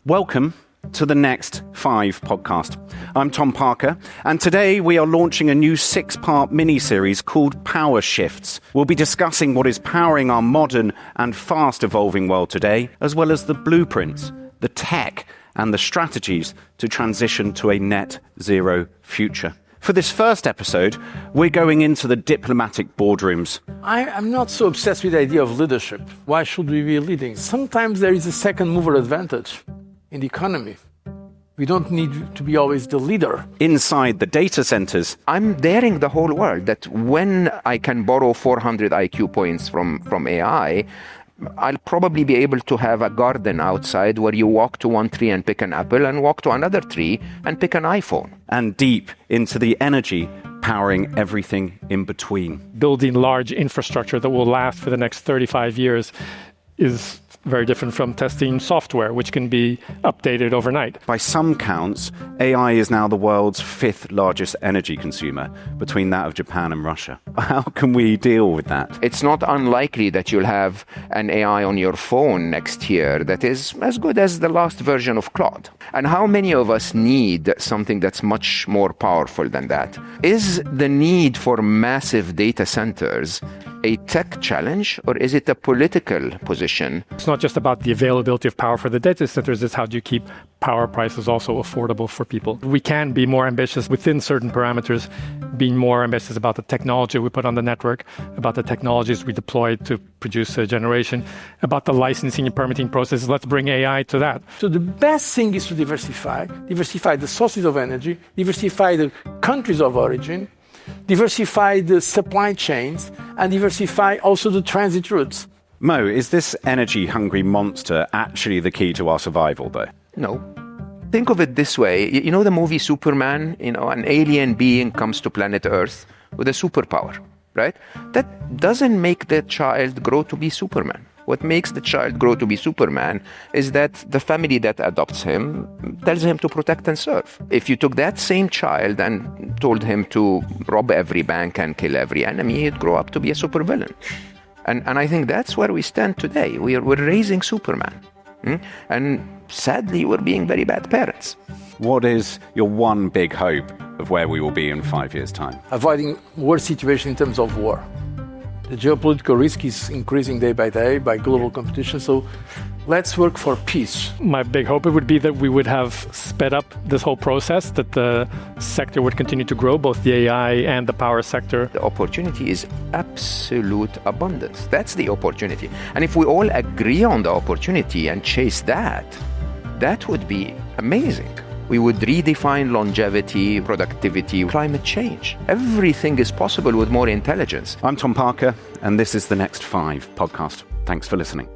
Welcome to the Next 5 podcast. I'm Tom Parker, and today we are launching a new 6-part mini-series called Power Shifts. We'll be discussing what is powering our modern and fast-evolving world today, as well as the blueprints, the tech, and the strategies to transition to a net zero future. For this first episode, we're going into the diplomatic boardrooms. I'm not so obsessed with the idea of leadership. Why should we be leading? Sometimes there is a second mover advantage in the economy. We don't need to be always the leader. Inside the data centers, I'm daring the whole world that when I can borrow 400 IQ points from AI, I'll probably be able to have a garden outside where you walk to one tree and pick an apple and walk to another tree and pick an iPhone. And deep into the energy powering everything in between. Building large infrastructure that will last for the next 35 years is very different from testing software, which can be updated overnight. By some counts, AI is now the world's 5th largest energy consumer, between that of Japan and Russia. How can we deal with that? It's not unlikely that you'll have an AI on your phone next year that is as good as the last version of Claude. And how many of us need something that's much more powerful than that? Is the need for massive data centers a tech challenge, or is it a political position? It's not just about the availability of power for the data centers, it's how do you keep power prices also affordable for people. We can be more ambitious within certain parameters, being more ambitious about the technology we put on the network, about the technologies we deploy to produce a generation, about the licensing and permitting processes. Let's bring AI to that. So the best thing is to diversify the sources of energy, diversify the countries of origin, diversify the supply chains, and diversify also the transit routes. Mo, is this energy-hungry monster actually the key to our survival, though? No. Think of it this way. You know the movie Superman? An alien being comes to planet Earth with a superpower, right? That doesn't make the child grow to be Superman. What makes the child grow to be Superman is that the family that adopts him tells him to protect and serve. If you took that same child and told him to rob every bank and kill every enemy, he'd grow up to be a supervillain. And I think that's where we stand today. We're raising Superman. And sadly, we're being very bad parents. What is your one big hope of where we will be in 5 years' time? Avoiding worse situation in terms of war. The geopolitical risk is increasing day by day by global competition, so let's work for peace. My big hope would be that we would have sped up this whole process, that the sector would continue to grow, both the AI and the power sector. The opportunity is absolute abundance. That's the opportunity. And if we all agree on the opportunity and chase that, that would be amazing. We would redefine longevity, productivity, climate change. Everything is possible with more intelligence. I'm Tom Parker, and this is the Next 5 podcast. Thanks for listening.